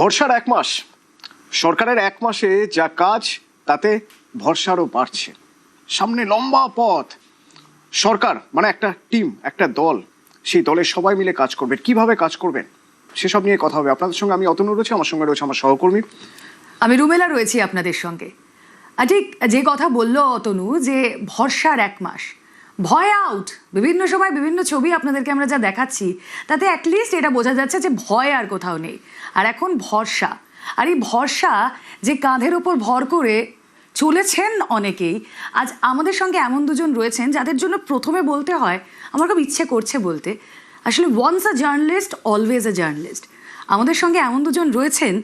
ভরসার এক মাস, সরকারের এক মাসে যা কাজ তাতে ভরসারও বাড়ছে। সামনে লম্বা পথ। সরকার মানে একটা টিম, একটা দল, সেই দলের সবাই মিলে কাজ করবেন। কিভাবে কাজ করবেন সেসব নিয়ে কথা হবে। আপনাদের সঙ্গে আমি অতনু রয়েছি, আমার সঙ্গে রয়েছে আমার সহকর্মী আমি রুমেলা রয়েছি আপনাদের সঙ্গে। ঠিক যে কথা বললো অতনু, যে ভরসার এক মাস, ভয় আউট। বিভিন্ন সময় বিভিন্ন ছবি আপনাদেরকে আমরা যা দেখাচ্ছি তাতে অ্যাটলিস্ট এটা বোঝা যাচ্ছে যে ভয় আর কোথাও নেই, আর এখন ভরসা। আর এই ভরসা যে কাঁধের ওপর ভর করে চলেছেন অনেকেই, আজ আমাদের সঙ্গে এমন দুজন রয়েছেন যাদের জন্য প্রথমে বলতে হয়, আমার খুব ইচ্ছে করছে বলতে, আসলে once a journalist always a journalist. আমাদের সঙ্গে এমন দুজন রয়েছেন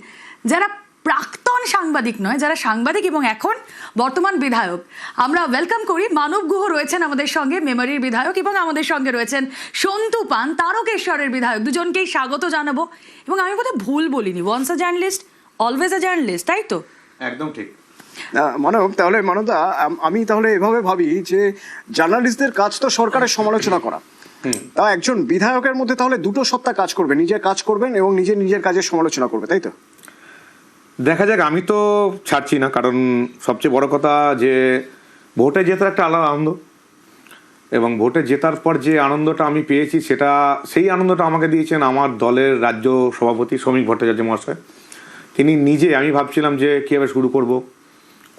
যারা প্রাক্তন সাংবাদিক নয়, যারা সাংবাদিক এবং এখন বর্তমান বিধায়ক। আমরা ওয়েলকাম করি মানব গুহ রয়েছেন আমাদের সঙ্গে, মেমোরির বিধায়ক, এবং আমাদের সঙ্গে রয়েছেন সন্তু পান, তারকেশ্বরের বিধায়ক। দুজনকেই স্বাগত জানাবো। এবং আমি বোধহয় ভুল বলিনি, once a journalist always a journalist, তাই তো? একদম ঠিক। মানব, তাহলে মানবদা, আমি তাহলে এভাবে ভাবি যে জার্নালিস্টদের কাজ তো সরকারের সমালোচনা করা। তা একজন বিধায়কের মধ্যে তাহলে দুটো সত্তা কাজ করবে, নিজের কাজ করবেন এবং নিজের কাজের সমালোচনা করবে, তাই তো? দেখা যাক, আমি তো ছাড়ছি না, কারণ সবচেয়ে বড় কথা যে ভোটে জেতার একটা আলাদা আনন্দ, এবং ভোটে জেতার পর যে আনন্দটা আমি পেয়েছি সেই আনন্দটা আমাকে দিয়েছেন আমার দলের রাজ্য সভাপতি শ্রমিক ভট্টাচার্য মহাশয়। তিনি নিজে, আমি ভাবছিলাম যে কীভাবে শুরু করব,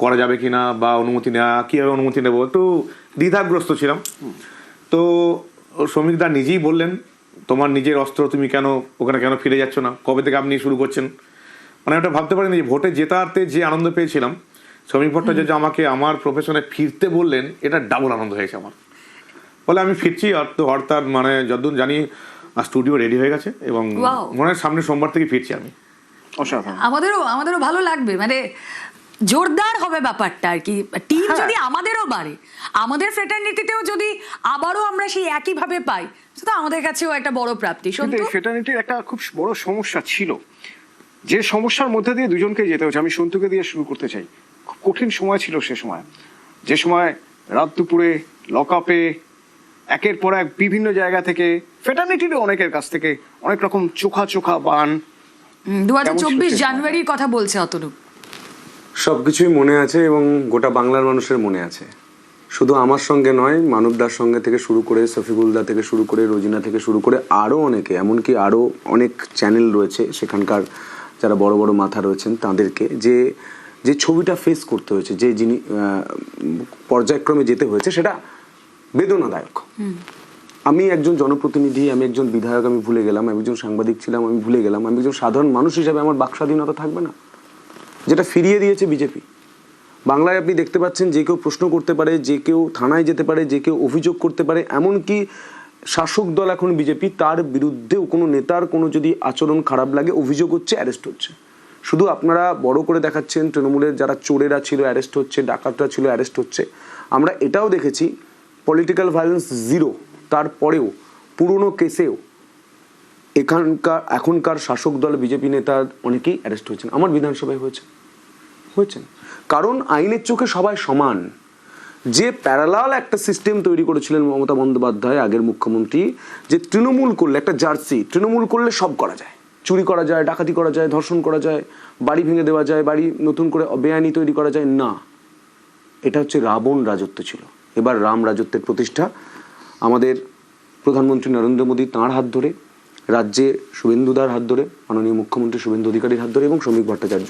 করা যাবে কিনা, বা অনুমতি নেওয়া, কীভাবে অনুমতি নেব, একটু দ্বিধাগ্রস্ত ছিলাম। তো শ্রমিকদা নিজেই বললেন, তোমার নিজের অস্ত্র, তুমি ওখানে কেন ফিরে যাচ্ছ না, কবে থেকে আপনি শুরু করছেন। মানে ওটা ভাবতে পারিনি যে ভোটে জেতাতে যে আনন্দ পেয়েছিলাম, শ্রমিক ভট্টাচার্য আমাকে আমার প্রফেশনে ফিরতে বললেন, এটা ডাবল আনন্দ হয়েছে আমার। বলে আমি ফিরছি, অর্থাৎ মানে যতদূর জানি স্টুডিও রেডি হয়ে গেছে, এবং মনে হয় সামনে সোমবার থেকে ফিরছি আমি। আমাদেরও ভালো লাগবে, মানে জোরদার হবে ব্যাপারটা আর কি। টিম যদি আমাদেরও বাড়ে, আমাদের ফ্রেটার্নিটিতেও যদি আবারও আমরা সেই একইভাবে পাই, সেটা আমাদের কাছেও একটা বড় প্রাপ্তি। কিন্তু ফ্রেটার্নিটির একটা খুব বড় সমস্যা ছিল, যে সমস্যার মধ্যে দিয়ে দুজনকে যেতে হচ্ছে। আমি সন্তুকে দিয়ে শুরু করতে চাই। খুব কঠিন সময় ছিল সে সময়, যে সময় রাত দুপুরে লকআপে একের পর এক বিভিন্ন জায়গা থেকে ফ্রেটার্নিটির অনেকের কাছ থেকে অনেক রকম চোখা বান। 2024 জানুয়ারির কথা বলছে অতনু। সবকিছুই মনে আছে এবং গোটা বাংলার মানুষের মনে আছে। শুধু আমার সঙ্গে নয়, মানবদার সঙ্গে থেকে শুরু করে, সফিকুলদা থেকে শুরু করে, রোজিনা থেকে শুরু করে আরও অনেকে, এমনকি আরও অনেক চ্যানেল রয়েছে সেখানকার যারা বড় বড় মাথা রয়েছেন, তাদেরকে যে ছবিটা ফেস করতে হয়েছে, যে পর্যায়ক্রমে যেতে হয়েছে, সেটা বেদনাদায়ক। আমি একজন জনপ্রতিনিধি, আমি একজন বিধায়ক, আমি ভুলে গেলাম। আমি একজন সাংবাদিক ছিলাম, আমি ভুলে গেলাম। আমি একজন সাধারণ মানুষ হিসাবে আমার বাকস্বাধীনতা থাকবে না, যেটা ফিরিয়ে দিয়েছে বিজেপি। বাংলায় আপনি দেখতে পাচ্ছেন, যে কেউ প্রশ্ন করতে পারে, যে কেউ থানায় যেতে পারে, যে কেউ অভিযোগ করতে পারে। এমনকি শাসক দল এখন বিজেপি, তার বিরুদ্ধেও কোনো নেতার কোনো যদি আচরণ খারাপ লাগে, অভিযোগ হচ্ছে, অ্যারেস্ট হচ্ছে। শুধু আপনারা বড় করে দেখাচ্ছেন তৃণমূলের যারা চোরেরা ছিল অ্যারেস্ট হচ্ছে, ডাকাতরা ছিল অ্যারেস্ট হচ্ছে। আমরা এটাও দেখেছি পলিটিক্যাল ভায়োলেন্স জিরো, তারপরেও পুরনো কেসেও এখনকার শাসক দল বিজেপি নেতা অনেকেই অ্যারেস্ট হয়েছেন। আমার বিধানসভায় হয়েছেন, কারণ আইনের চোখে সবাই সমান। যে প্যারালাল একটা সিস্টেম তৈরি করেছিলেন মমতা বন্দ্যোপাধ্যায়, আগের মুখ্যমন্ত্রী, যে তৃণমূল করলে একটা জার্সি, তৃণমূল করলে সব করা যায়, চুরি করা যায়, ডাকাতি করা যায়, ধর্ষণ করা যায়, বাড়ি ভেঙে দেওয়া যায়, বাড়ি নতুন করে বেআইনি তৈরি করা যায় না। এটা হচ্ছে রাবণ রাজত্ব ছিল। এবার রাম রাজত্বের প্রতিষ্ঠা আমাদের প্রধানমন্ত্রী নরেন্দ্র মোদী, তাঁর হাত ধরে, রাজ্যে শুভেন্দুদার হাত ধরে, মাননীয় মুখ্যমন্ত্রী শুভেন্দু অধিকারীর হাত ধরে, এবং শ্রমিক ভট্টাচার্য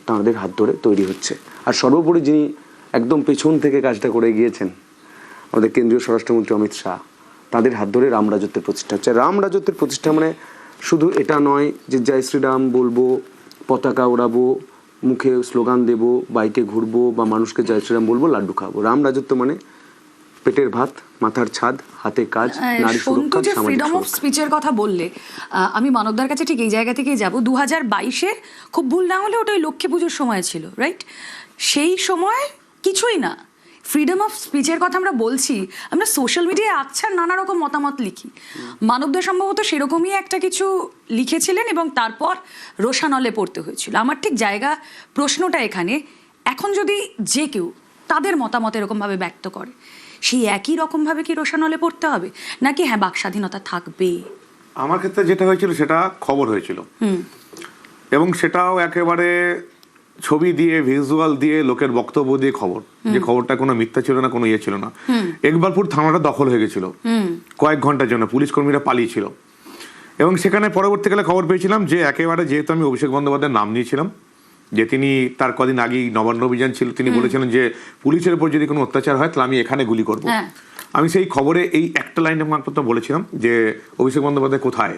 তাঁদের হাত ধরে তৈরি হচ্ছে। আর সর্বোপরি যিনি একদম পেছন থেকে কাজটা করে গিয়েছেন, আমাদের কেন্দ্রীয় স্বরাষ্ট্রমন্ত্রী অমিত শাহ, তাদের হাত ধরে রাম রাজত্বের প্রতিষ্ঠা হচ্ছে। রাম রাজত্বের প্রতিষ্ঠা মানে শুধু এটা নয় যে জয় শ্রীরাম বলবো, পতাকা ওড়াবো, মুখে স্লোগান দেব, বাইকে ঘুরবো, বা মানুষকে জয় শ্রীরাম বলবো, লাড্ডু খাবো। রাম রাজত্ব মানে পেটের ভাত, মাথার ছাদ, হাতে কাজ, নারী সুরক্ষা, সামাজিক ফ্রিডম অফ স্পিচের কথা বললে আমি মানবদার কাছে ঠিক এই জায়গা থেকেই যাব। 2022-এর খুব ভুল না হলে ওটা ওই লক্ষ্মী পুজোর সময় ছিল, রাইট? সেই সময় কিছুই না, ফ্রিডম অফ স্পিচের কথা আমরা বলছি, আমরা সোশ্যাল মিডিয়ায় আচ্ছা নানা রকম মতামত লিখি। মানবদা সম্ভবত সেরকমই একটা কিছু লিখেছিলেন এবং তারপর রোশানলে পড়তে হয়েছিল। আমার ঠিক প্রশ্নটা এখানে, এখন যদি যে কেউ তাদের মতামত এরকমভাবে ব্যক্ত করে, সেই একই রকমভাবে কি রোশানলে পড়তে হবে, নাকি বাক স্বাধীনতা থাকবে? আমার ক্ষেত্রে যেটা হয়েছিল সেটা খবর হয়েছিল। এবং সেটাও একেবারে ছবি দিয়ে ভিজুয়াল দিয়ে লোকের বক্তব্য দিয়ে খবর, যে খবরটা কোনো মিথ্যা ছিল না, কোনো ইয়ে ছিল না। ইকবালপুর থানাটা দখল হয়ে গেছিল কয়েক ঘন্টার জন্য, পুলিশ কর্মীরা পালিয়েছিল। এবং সেখানে পরবর্তীকালে খবর পেয়েছিলাম যে একেবারে, যেহেতু আমি অভিষেক বন্দ্যোপাধ্যায়ের নাম নিয়েছিলাম, যে তিনি তার কদিন আগেই নবান্ন অভিযান ছিল, তিনি বলেছিলেন যে পুলিশের উপর যদি কোনো অত্যাচার হয় তাহলে আমি এখানে গুলি করবো। আমি সেই খবরে এই একটা লাইনে মাত্র বলেছিলাম যে অভিষেক বন্দ্যোপাধ্যায় কোথায়,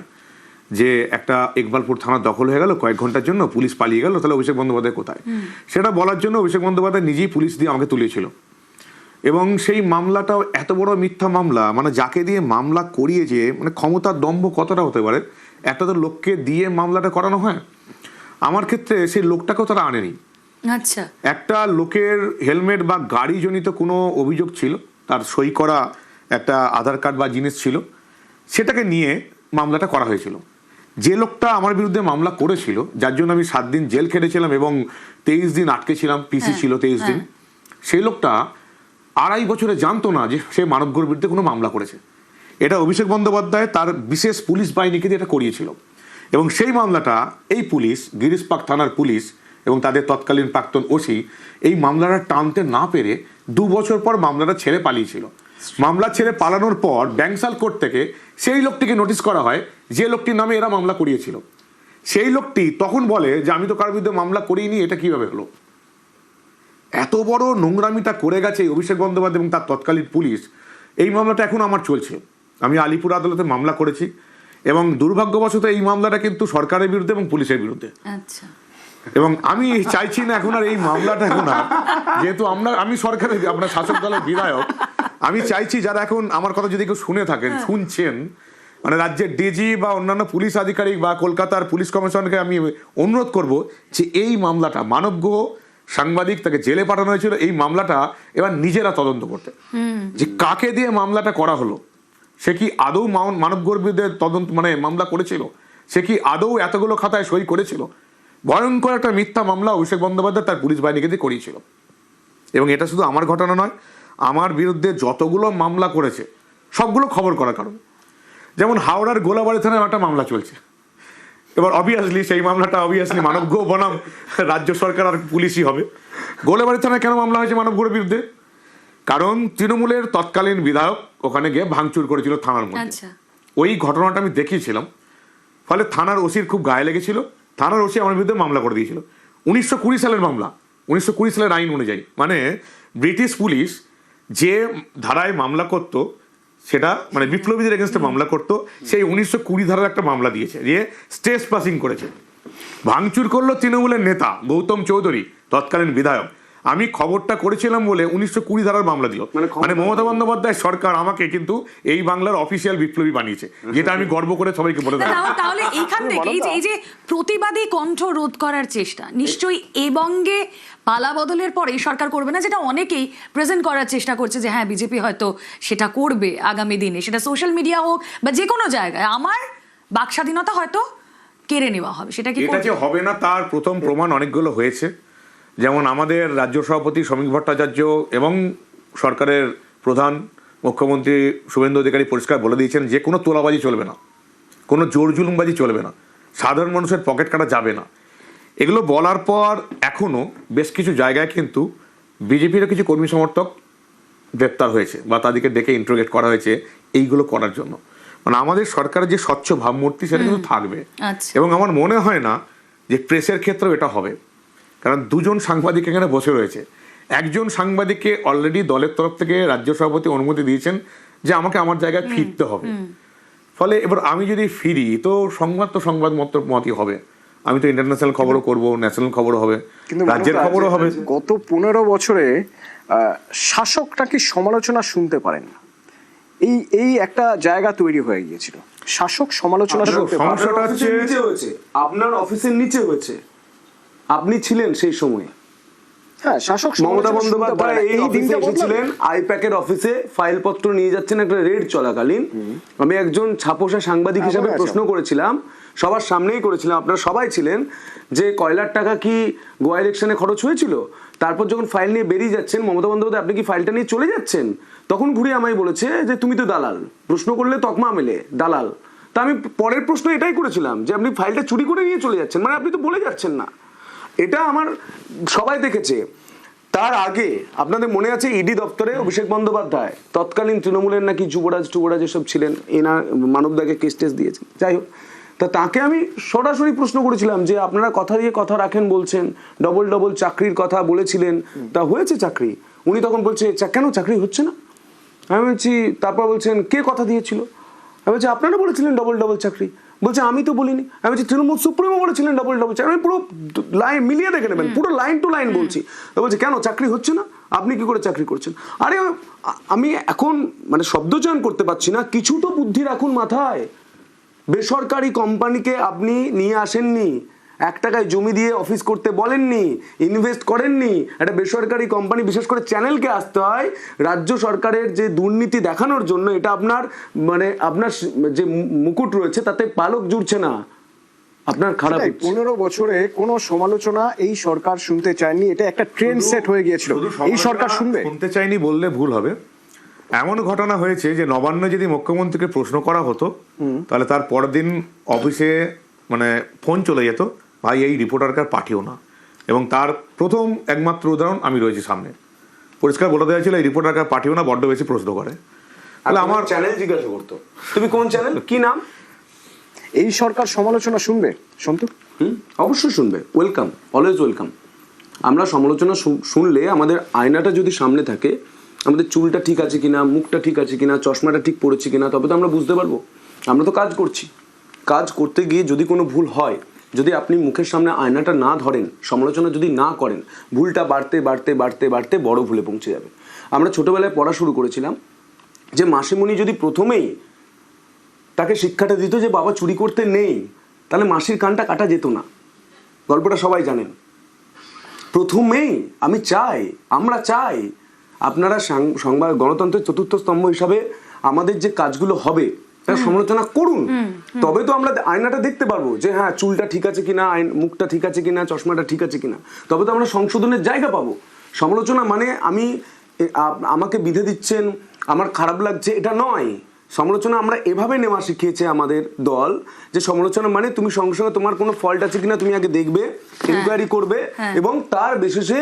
যে একটা ইকবালপুর থানা দখল হয়ে গেল কয়েক ঘন্টার জন্য, পুলিশ পালিয়ে গেল, তাহলে অভিষেক বন্দ্যোপাধ্যায় কোথায়? সেটা বলার জন্য অভিষেক বন্দ্যোপাধ্যায় নিজেই পুলিশ দিয়ে আমাকে তুলেছিল। এবং সেই মামলাটাও এত বড় মিথ্যা মামলা, মানে যাকে দিয়ে মামলা করিয়েছে, মানে ক্ষমতার দম্ভ কতটা হতে পারে, একটা তো লোককে দিয়ে মামলাটা করানো হয়। আমার ক্ষেত্রে সেই লোকটাকেও তারা আনেনি। আচ্ছা, একটা লোকের হেলমেট বা গাড়ি জনিত কোনো অভিযোগ ছিল, তার সই করা একটা আধার কার্ড বা জিনিস ছিল, সেটাকে নিয়ে মামলাটা করা হয়েছিল। যে লোকটা আমার বিরুদ্ধে মামলা করেছিল, যার জন্য আমি 7 দিন জেল খেটেছিলাম এবং 23 দিন আটকে ছিলাম, পিসি ছিল 23 দিন, সেই লোকটা 2.5 বছরে জানতো না যে সে মানবঘোর বিরুদ্ধে কোনো মামলা করেছে। এটা অভিষেক বন্দ্যোপাধ্যায় তার বিশেষ পুলিশ বাহিনীকে দিয়ে এটা করিয়েছিল। এবং সেই মামলাটা এই পুলিশ, গিরিশপাক থানার পুলিশ এবং তাদের তৎকালীন প্রাক্তন ওসি এই মামলাটা টানতে না পেরে 2 বছর পর মামলাটা ছেড়ে পালিয়েছিল। মামলা ছেড়ে পালানোর পর ব্যাংসাল কোর্ট থেকে সেই লোকটিকে নোটিশ করা হয়, যে লোকটির নামে এরা মামলা করিয়েছিল। সেই লোকটি তখন বলে যে আমি তো কারোর বিরুদ্ধে মামলা করিনি, এটা কিভাবে হলো? এত বড় নোংরামিটা করে গেছে অভিষেক বন্দ্যোপাধ্যায় এবং তার তৎকালীন পুলিশ। এই মামলাটা এখন আমার চলছে, আমি আলিপুর আদালতে মামলা করেছি এবং দুর্ভাগ্যবশত এই মামলাটা কিন্তু সরকারের বিরুদ্ধে এবং পুলিশের বিরুদ্ধে। আচ্ছা, এবং আমি চাইছি না এখন আর এই মামলাটা এখন আর, যেহেতু আমি সরকারের, আমরা শাসক দলের বিধায়ক, আমি চাইছি যারা এখন আমার কথা যদি কেউ শুনে থাকেন, শুনছেন, মানে রাজ্যের ডিজি বা অন্যান্য পুলিশ আধিকারিক বা কলকাতার পুলিশ কমিশনারকে আমি অনুরোধ করব যে এই মামলাটা, মানবগ্রহ সাংবাদিক তাকে জেলে পাঠানো হয়েছিল, এই মামলাটা এবার নিজেরা তদন্ত করতে, যে কাকে দিয়ে মামলাটা করা হলো, সে কি আদৌ মানবগ্রহের বিরুদ্ধে তদন্ত মানে মামলা করেছিল, সে কি আদৌ এতগুলো খাতায় সই করেছিল। ভয়ঙ্কর একটা মিথ্যা মামলা অভিষেক বন্দ্যোপাধ্যায় তার পুলিশ বাহিনীকে দিয়ে করিয়েছিল। এবং এটা শুধু আমার ঘটনা নয়, আমার বিরুদ্ধে যতগুলো মামলা করেছে সবগুলো খবর করার কারণ। যেমন হাওড়ার গোলাবাড়ি থানায় একটা মামলা চলছে, এবার অবভিয়াসলি সেই মামলাটা অবভিয়াসলি মানবগ্রহ বনাম রাজ্য সরকার আর পুলিশই হবে। গোলাবাড়ি থানায় কেন মামলা হয়েছে মানবগ্রহের বিরুদ্ধে? কারণ তৃণমূলের তৎকালীন বিধায়ক ওখানে গিয়ে ভাঙচুর করেছিল থানার মধ্যে। ওই ঘটনাটা আমি দেখিয়েছিলাম, ফলে থানার ওসির খুব গায়ে লেগেছিল, থানার ওসি আমার বিরুদ্ধে মামলা করে দিয়েছিল। 1920 সালের মামলা, 1920 সালের আইন অনুযায়ী, মানে ব্রিটিশ পুলিশ যে ধারায় মামলা করত, সেটা মানে বিপ্লবীদের এগেনস্টে মামলা করতো, সেই 1920 ধারার একটা মামলা দিয়েছে, দিয়ে স্ট্রেস পাসিং করেছে। ভাঙচুর করলো তৃণমূলের নেতা গৌতম চৌধুরী, তৎকালীন বিধায়ক। আমি খবরটা করেছিলাম বলে 1920 ধারার মামলা দিল। মানে মমতা বন্দ্যোপাধ্যায় সরকার আমাকে কিন্তু এই বাংলার অফিসিয়াল বিপ্লবী বানিয়েছে, যেটা আমি গর্ব করে সবাইকে বলে দেব। তাহলে এইখান থেকে এই যে প্রতিবাদী কণ্ঠ রোধ করার চেষ্টা নিশ্চয়ই এই বঙ্গে পালা বদলের পরে সরকার করবে না, যেটা অনেকেই প্রেজেন্ট করার চেষ্টা করছে যে হ্যাঁ বিজেপি হয়তো সেটা করবে আগামী দিনে, সেটা সোশ্যাল মিডিয়া হোক বা যে কোনো জায়গায় আমার বাক স্বাধীনতা হয়তো কেড়ে নেওয়া হবে। সেটা কি এটা যে হবে না তার প্রথম প্রমাণ অনেকগুলো হয়েছে। যেমন আমাদের রাজ্য সভাপতি শ্রমিক ভট্টাচার্য এবং সরকারের প্রধান মুখ্যমন্ত্রী শুভেন্দু অধিকারী পরিষ্কার বলে দিয়েছেন যে কোনো তোলাবাজি চলবে না, কোনো জোর জুলুমবাজি চলবে না, সাধারণ মানুষের পকেট কাটা যাবে না। এগুলো বলার পর এখনও বেশ কিছু জায়গায় কিন্তু বিজেপিরও কিছু কর্মী সমর্থক গ্রেপ্তার হয়েছে বা তাদেরকে ডেকে ইন্টারোগেট করা হয়েছে এইগুলো করার জন্য। মানে আমাদের সরকারের যে স্বচ্ছ ভাবমূর্তি সেটা কিন্তু থাকবে। এবং আমার মনে হয় না যে প্রেসের ক্ষেত্রেও এটা হবে, কারণ 2 জন সাংবাদিক এখানে বসে রয়েছে। একজন সাংবাদিককে অলরেডি দলের তরফ থেকে রাজ্য সভাপতি অনুমতি দিয়েছেন যে আমাকে আমার জায়গায় ফিরতে হবে। ফলে এবার আমি যদি ফিরি তো সংবাদ মতই হবে, আমি তো ইন্টারন্যাশনাল খবরও করব, ন্যাশনাল খবরও হবে, রাজ্যের খবরও হবে। গত 15 বছরে শাসকটা কি সমালোচনা শুনতে পারেন না, এই একটা জায়গা তৈরি হয়ে গিয়েছিল। শাসক সমালোচনা শুনতে পারেন। সমস্যাটা হচ্ছে আপনার অফিসের নিচে হয়েছে, আপনি ছিলেন সেই সময়। হ্যাঁ, শাসক মমতা বন্দ্যোপাধ্যায় এই দিনটা এসেছিলেন আইপ্যাকের অফিসে, ফাইলপত্র নিয়ে যাচ্ছেন একটা রেড চলাকালীন। আমি একজন ছাপোষা সাংবাদিক হিসাবে প্রশ্ন করেছিলাম, সবার সামনেই করেছিলাম, আপনারা সবাই ছিলেন, যে কয়লার টাকা কি গোয়া ইলেকশনে খরচ হয়েছিল? তারপর যখন ফাইল নিয়ে বেরিয়ে যাচ্ছেন মমতা বন্দ্যোপাধ্যায়, আপনি কি ফাইলটা নিয়ে চলে যাচ্ছেন? তখন ঘুরে আমায় বলেছে যে তুমি তো দালাল, প্রশ্ন করলে তকমা মেলে দালাল। তা আমি পরের প্রশ্ন এটাই করেছিলাম যে আপনি ফাইলটা চুরি করে নিয়ে চলে যাচ্ছেন, মানে আপনি তো বলে যাচ্ছেন না। এটা আমার সবাই দেখেছে। তার আগে আপনাদের মনে আছে ইডি দপ্তরে অভিষেক বন্দ্যোপাধ্যায় তৎকালীন তৃণমূলের নাকি যুবরাজ এসব ছিলেন, এনা মানবদাকে কেস টেস দিয়েছেন, যাই হোক, তা তাকে আমি সরাসরি প্রশ্ন করেছিলাম যে আপনারা কথা দিয়ে কথা রাখেন বলছেন, ডবল চাকরির কথা বলেছিলেন, তা হয়েছে চাকরি? উনি তখন বলছে কেন চাকরি হচ্ছে না? আমি বলছি, তারপর বলছেন কে কথা দিয়েছিল? আমি বলছি আপনারা বলেছিলেন ডবল চাকরি। বলছে আমি তো বলিনি। আমি বলছি তৃণমূল সুপ্রিমো বলেছিলেন ডবল চাকরি। আমি পুরো লাইন মিলিয়ে দেখে নেবেন, পুরো লাইন টু লাইন বলছি। তো বলছে কেন চাকরি হচ্ছে না, আপনি কি করে চাকরি করছেন? আরে আমি এখন মানে শব্দচয়ন করতে পারছি না, কিছু তো বুদ্ধি রাখুন মাথায়। বেসরকারি কোম্পানিকে আপনি নিয়ে আসেননি, 1 টাকায় জমি দিয়ে অফিস করতে বলেননি, ইনভেস্ট করেননি। একটা বেসরকারি কোম্পানি, বিশেষ করে চ্যানেলকে আসতে হয় রাজ্য সরকারের যে দুর্নীতি দেখানোর জন্য। এটা আপনার মানে আপনার যে মুকুট রয়েছে তাতে পালক জুড়ছে না, আপনার খারাপ হচ্ছে। 15 বছরে কোনো সমালোচনা এই সরকার শুনতে চায়নি, এটা একটা ট্রেন্ড সেট হয়ে গিয়েছিল। এই সরকার শুনতে চাইনি বললে ভুল হবে। এমন ঘটনা হয়েছে যে নবান্ন যদি মুখ্যমন্ত্রীকে প্রশ্ন করা হতো তাহলে তার পরের দিন অফিসে মানে ফোন চলে যেত, ভাই এই রিপোর্টারকে আর পাঠিও না। এবং তার প্রথম একমাত্র উদাহরণ আমি রয়েছি সামনে, পরিষ্কার বলে দেওয়া ছিল এই রিপোর্টারকে আর পাঠিও না, বড্ড বেশি প্রশ্ন করে। তাহলে আমার চ্যানেল জিজ্ঞাসা করতো তুমি কোন চ্যানেল, কি নাম? এই সরকার সমালোচনা শুনবে সন্তু? অবশ্যই শুনবে, ওয়েলকাম, অলওয়েজ ওয়েলকাম। আমরা সমালোচনা শুনলে আমাদের আয়নাটা যদি সামনে থাকে, আমাদের চুলটা ঠিক আছে কিনা, মুখটা ঠিক আছে কিনা, চশমাটা ঠিক পড়েছে কিনা, তবে তো আমরা বুঝতে পারবো। আমরা তো কাজ করছি, কাজ করতে গিয়ে যদি কোনো ভুল হয়, যদি আপনি মুখের সামনে আয়নাটা না ধরেন, সমালোচনা যদি না করেন, ভুলটা বাড়তে বড় ভুলে পৌঁছে যাবে। আমরা ছোটবেলায় পড়া শুরু করেছিলাম যে মাসিমণি যদি প্রথমেই তাকে শিক্ষাটা দিত যে বাবা চুরি করতে নেই, তাহলে মাসির কানটা কাটা যেত না। গল্পটা সবাই জানেন। প্রথমেই আমরা চাই আপনারা সংবাদ গণতন্ত্রের চতুর্থ স্তম্ভ হিসাবে আমাদের যে কাজগুলো হবে তার সমালোচনা করুন, তবে তো আমরা আয়নাটা দেখতে পারবো যে হ্যাঁ চুলটা ঠিক আছে কিনা, মুখটা ঠিক আছে কিনা, চশমাটা ঠিক আছে কিনা, তবে তো আমরা সংশোধনের জায়গা পাবো। সমালোচনা মানে আমাকে বিধে দিচ্ছেন, আমার খারাপ লাগছে, এটা নয়। সমালোচনা আমরা এভাবে নেওয়া শিখিয়েছে আমাদের দল, যে সমালোচনা মানে তুমি সঙ্গে সঙ্গে তোমার কোনো ফল্ট আছে কিনা তুমি আগে দেখবে, ইনকোয়ারি করবে, এবং তার বেসিসে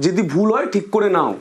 যদি ভুল হয় ঠিক করে নাও।